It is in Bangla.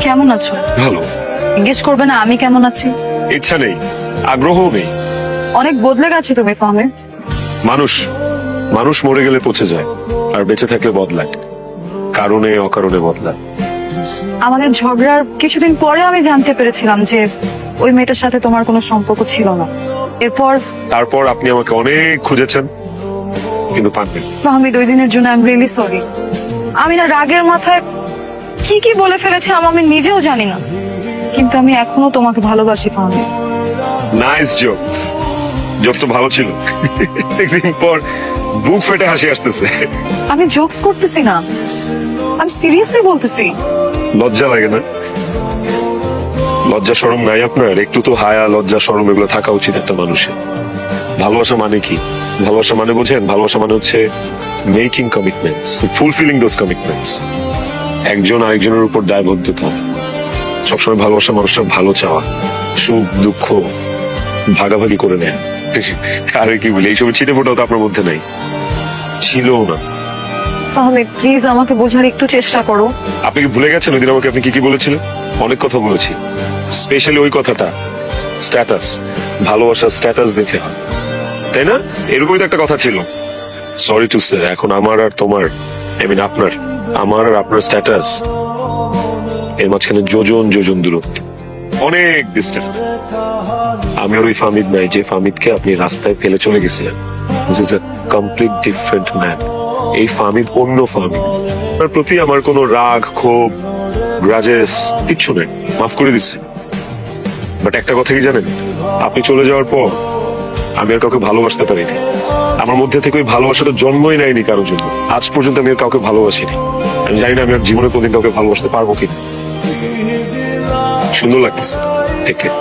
কেমন আছো? ভালো। জিজ্ঞেস করবে না আমি কেমন আছি? ইচ্ছা নেই, আগ্রহ নেই। অনেক বদলে গেছো তুমি ফাহমি। মানুষ মানুষ মরে গেলে পচে যায়, আর বেঁচে থাকলে বদলায়, কারণে অকারণে বদলায়। আমাদের ঝগড়ার কিছুদিন পরে আমি জানতে পেরেছিলাম যে ওই মেয়েটার সাথে তোমার কোনো সম্পর্ক ছিল না। তারপর আপনি আমাকে অনেক খুঁজেছেন, কিন্তু পাননি। ফাহমি, 2 দিনের জন্য আই এম রিয়েলি সরি। আমি না রাগের মাথায় কি কি বলে ফেলেছিলাম আমি নিজেও জানি না, কিন্তু আমি এখনো তোমাকে ভালোবাসি ফাহমি। Nice jokes. জোকসটা ভালো ছিল। একদিন পর বুক ফেটে হাসি আসতেছে। আমি জোকস করতেছি না, আমি সিরিয়াসলি বলতেছি। লজ্জা লাগে না? লজ্জা শরম নাই আপনার? একটু তো হায়া লজ্জা শরম এগুলো থাকা উচিত একটা মানুষের। ভালোবাসা মানে কি? ভালোবাসা মানে বোঝেন? ভালোবাসা মানে হচ্ছে making commitments, fulfilling those commitments. একজন আরেকজনের উপর দায়বদ্ধতা, সবসময় ভালোবাসা মানুষের ভালো চাওয়া, সুখ দুঃখ ভাগাভাগি করে নেয়। আরে কি বলি, এইসব ছিটে ফোটাও তো আপনার মধ্যে নাই, ছিলও না। ফাহমি প্লিজ আমাকে বোঝার একটু চেষ্টা করো। আপনি কি ভুলে গেছেন ওই দিন আমাকে আপনি কি কি বলেছিলেন? অনেক কথা বলেছি, স্পেশালি ওই কথাটা, স্ট্যাটাস। ভালোবাসা স্ট্যাটাস দেখে হয়, তাই না? এরকমই তো একটা কথা ছিল। সরি টু সে, এখন আমার আর তোমার, আই মিন আপনার, আমার আর আপনার স্ট্যাটাস, এর মাঝখানে যোজন যোজন দূরত্ব, অনেক ডিস্টেন্স। আমি আর ওই ফাহমিদ নাই যে ফাহমিদকে আপনি রাস্তায় ফেলে চলে গেছিলেন। This is a complete different man. এই ফাহমিদ অন্য ফাহমিদ। তার প্রতি আমার কোনো রাগ ক্ষোভ গ্রাজেস কিচ্ছু নেই, মাফ করে দিচ্ছি। বাট একটা কথা কি জানেন, আপনি চলে যাওয়ার পর আমি আর কাউকে ভালোবাসতে পারিনি। আমার মধ্যে থেকে ওই ভালোবাসাটা জন্মই নেয়নি কারোর জন্য। আজ পর্যন্ত আমি আর কাউকে ভালোবাসিনি। আমি জানি না আমি আর জীবনে কোনদিন কাউকে ভালোবাসতে পারবো কিনা। সুন্দর লাগতেছে। ঠিক আছে।